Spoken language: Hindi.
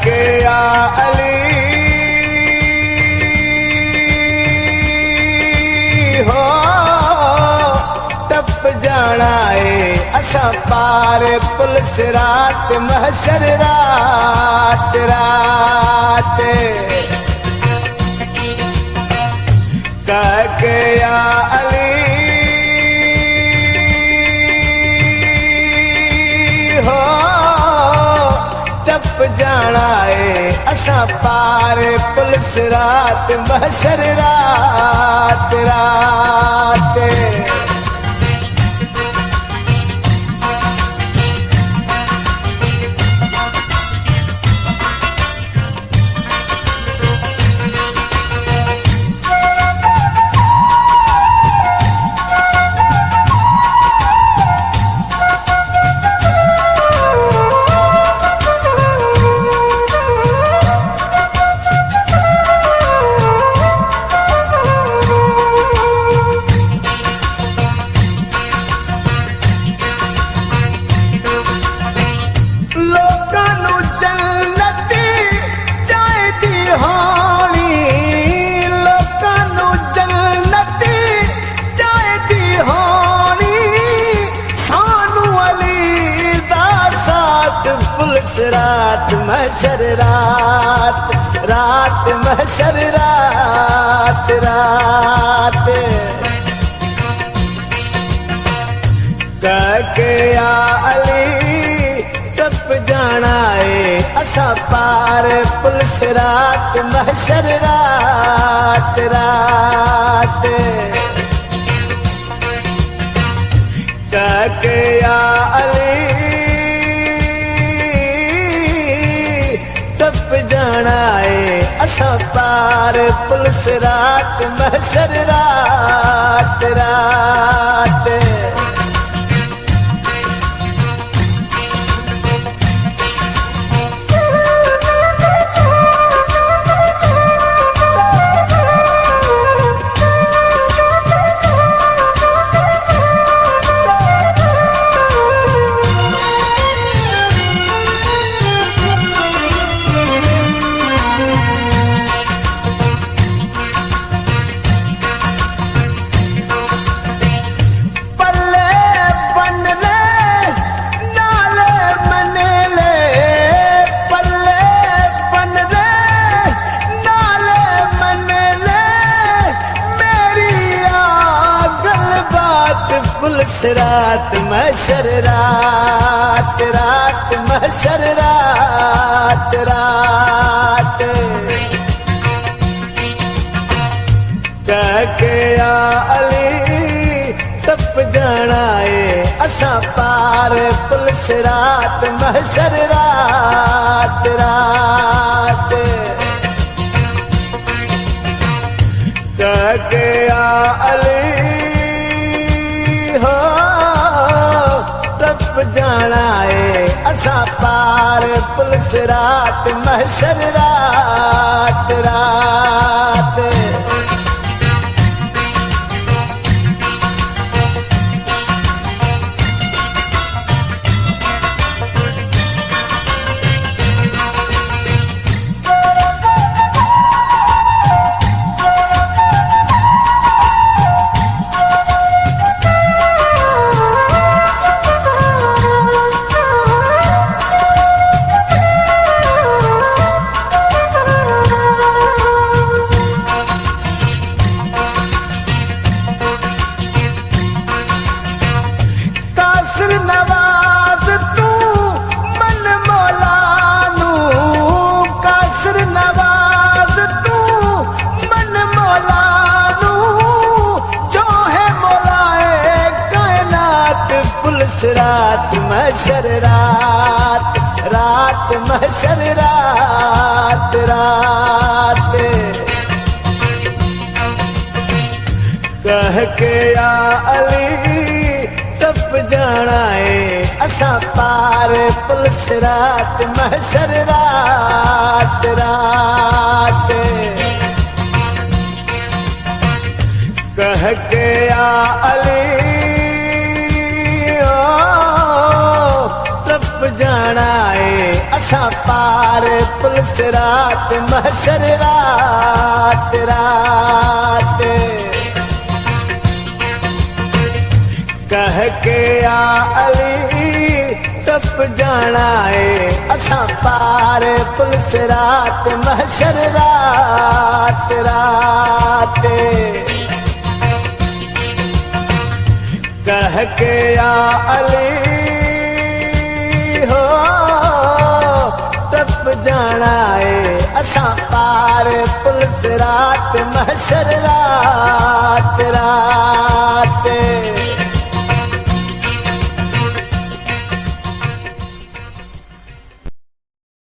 के या अली हो टप जाना है असा पार पुलिस रात महशर रात रात के या अली हो टप जाना है असा पार पुलिस रात महशर रात रात रात महशर रात रात महशर रात रात के या अली टप जाना है असा पार पुलिस रात महशर रात रात के या अली टप जाना है असा पार पुलिस रात महशर रात रात पुलिस रात महशर रात रात महशर रात रात के या अली टप जाना है असा पार पुलिस रात महशर रात रात के या अली हो टप जाना है असा पार पुलिस रात महशर रात रात रात महशर रात रात महशर रात रात कह के या अली टप जाना है असा पार पुलिस रात महशर रात रात कह के या अली टप जाना जाना है असा पार पुलिस रात महशर रात रात कह के आ अली टप जाना है असा पार पुलिस रात महशर रात रात कह के आ अली हो टप जाना है असा पार पुलिस रात महशर रात रात